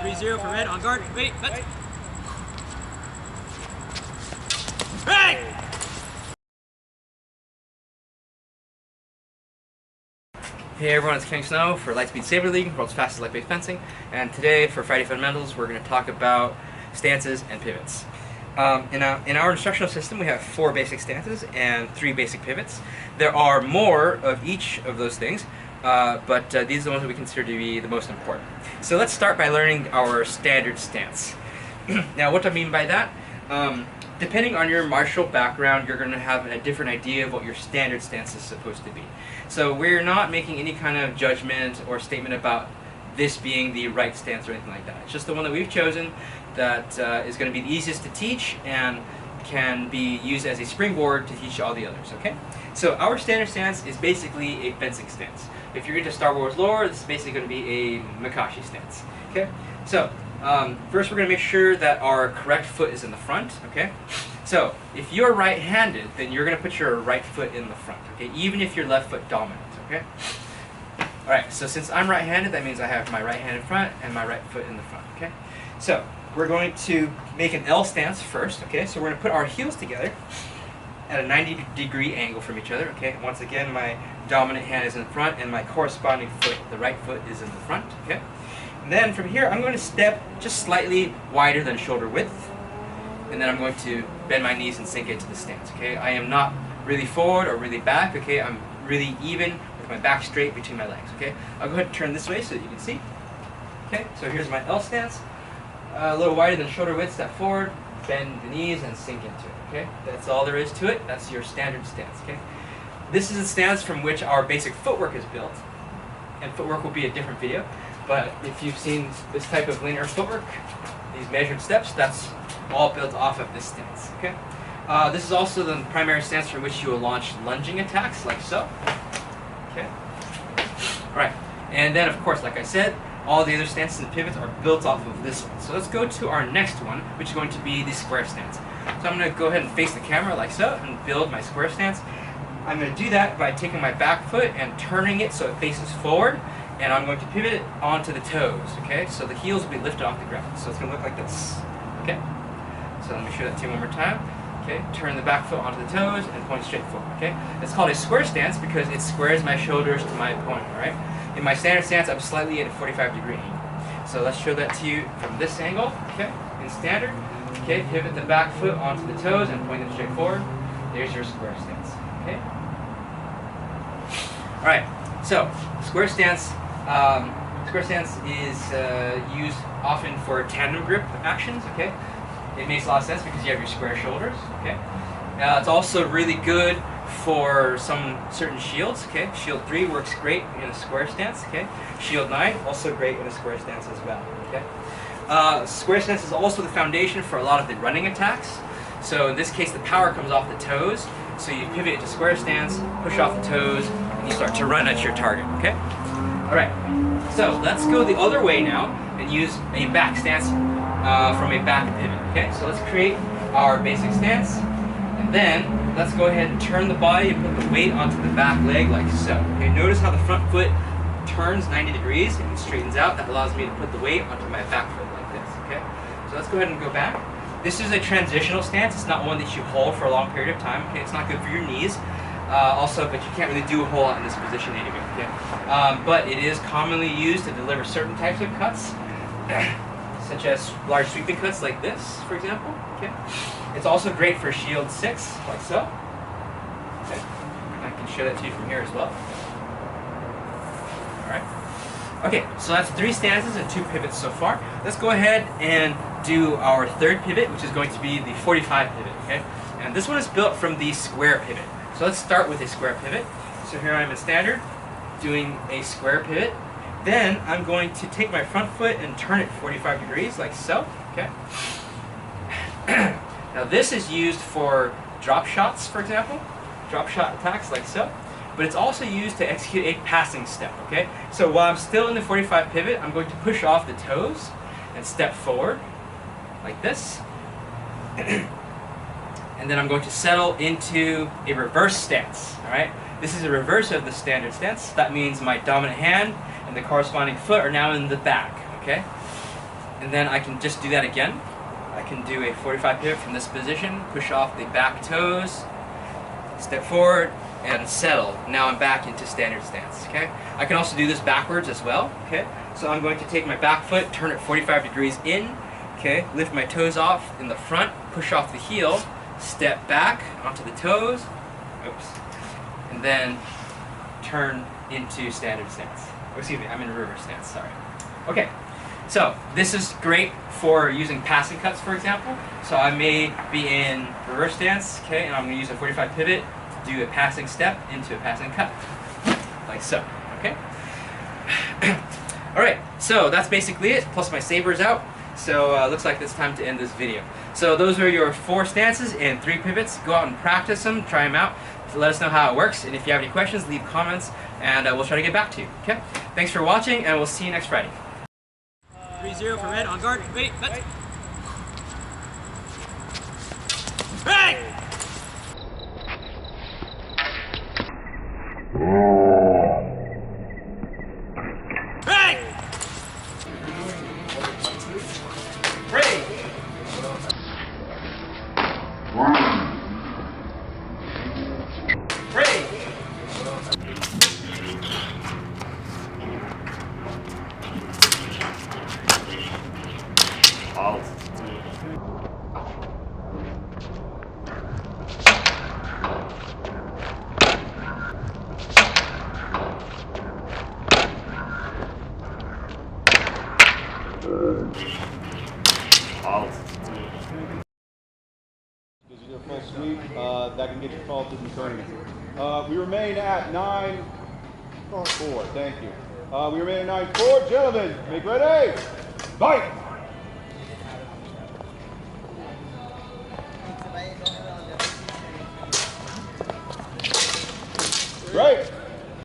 3-0 for red, on guard, wait, let's... Break! Hey everyone, it's King Snow for Lightspeed-saber League, world's fastest light-based fencing, and today for Friday Fundamentals we're going to talk about stances and pivots. In our instructional system we have 4 basic stances and 3 basic pivots. There are more of each of those things, but these are the ones that we consider to be the most important. So let's start by learning our standard stance. Now what do I mean by that? Depending on your martial background, you're going to have a different idea of what your standard stance is supposed to be. So we're not making any kind of judgment or statement about this being the right stance or anything like that. It's just the one that we've chosen that is going to be the easiest to teach and can be used as a springboard to teach all the others, okay? So our standard stance is basically a fencing stance. If you're into Star Wars lore, this is basically going to be a Makashi stance, okay? So, first we're going to make sure that our correct foot is in the front, okay? So, if you're right-handed, then you're going to put your right foot in the front, okay? Even if you're left foot dominant, okay? Alright, so since I'm right-handed, that means I have my right hand in front and my right foot in the front, okay? So, we're going to make an L stance first, okay? So we're going to put our heels together at a 90-degree angle from each other, okay? Once again, my dominant hand is in front and my corresponding foot, the right foot, is in the front, okay? And then from here, I'm going to step just slightly wider than shoulder width, and then I'm going to bend my knees and sink into the stance, okay? I am not really forward or really back, okay? I'm really even with my back straight between my legs, okay? I'll go ahead and turn this way so that you can see. Okay, so here's my L stance. A little wider than shoulder width, step forward, bend the knees, and sink into it, okay? That's all there is to it. That's your standard stance, okay? This is a stance from which our basic footwork is built, and footwork will be a different video, but if you've seen this type of linear footwork, these measured steps, that's all built off of this stance, okay? This is also the primary stance from which you will launch lunging attacks, like so, okay? Alright, and then of course, like I said, all the other stances and pivots are built off of this one. So let's go to our next one, which is going to be the square stance. So I'm going to go ahead and face the camera like so and build my square stance. I'm going to do that by taking my back foot and turning it so it faces forward, and I'm going to pivot it onto the toes, okay? So the heels will be lifted off the ground. So it's going to look like this, okay? So let me show that to you one more time. Okay, turn the back foot onto the toes and point straight forward, okay? It's called a square stance because it squares my shoulders to my opponent, alright? In my standard stance, I'm slightly at a 45-degree angle. So let's show that to you from this angle, okay? In standard, okay, pivot the back foot onto the toes and point them straight forward. There's your square stance, okay? Alright, so square stance is used often for tandem grip actions, okay? It makes a lot of sense because you have your square shoulders, okay? It's also really good for some certain shields, okay? Shield 3 works great in a square stance, okay? Shield 9, also great in a square stance as well, okay? Square stance is also the foundation for a lot of the running attacks. So in this case, the power comes off the toes. So you pivot into square stance, push off the toes, and you start to run at your target, okay? Alright, so let's go the other way now and use a back stance from a back pivot, okay? So let's create our basic stance, and then let's go ahead and turn the body and put the weight onto the back leg like so. Okay, notice how the front foot turns 90 degrees and straightens out. That allows me to put the weight onto my back foot like this, okay? So let's go ahead and go back. This is a transitional stance. It's not one that you hold for a long period of time, okay? It's not good for your knees. Also, but you can't really do a whole lot in this position anyway, okay? But it is commonly used to deliver certain types of cuts, such as large sweeping cuts like this, for example, okay? It's also great for shield 6, like so. Okay. I can show that to you from here as well. Alright. Okay, so that's 3 stances and 2 pivots so far. Let's go ahead and do our third pivot, which is going to be the 45 pivot, okay? And this one is built from the square pivot. So let's start with a square pivot. So here I am in standard, doing a square pivot. Then I'm going to take my front foot and turn it 45 degrees, like so, okay? Now this is used for drop shots, for example, drop shot attacks, like so. But it's also used to execute a passing step, okay? So while I'm still in the 45 pivot, I'm going to push off the toes and step forward, like this. And then I'm going to settle into a reverse stance, alright? This is a reverse of the standard stance. That means my dominant hand and the corresponding foot are now in the back, okay? And then I can just do that again. I can do a 45 pivot from this position, push off the back toes, step forward, and settle. Now I'm back into standard stance, okay? I can also do this backwards as well, okay? So I'm going to take my back foot, turn it 45 degrees in, okay? Lift my toes off in the front, push off the heel, step back onto the toes, oops, and then turn into standard stance. Oh, excuse me, I'm in reverse stance, sorry. Okay, so this is great for using passing cuts, for example. So I may be in reverse stance, okay, and I'm going to use a 45 pivot to do a passing step into a passing cut, like so, okay? Alright, so that's basically it, plus my saber's out. So looks like it's time to end this video. So those are your 4 stances and 3 pivots. Go out and practice them, try them out. Let us know how it works, and if you have any questions, leave comments, and we'll try to get back to you, okay? Thanks for watching, and we'll see you next Friday. 3-0 for red, on guard, ready, let's... Break! Break! Break! Break! Halt. Halt. Gives you a full sweep. That can get you faulted in the tournament. We remain at 9-4. Thank you. We remain at 9-4. Gentlemen, make ready. Fight! Right.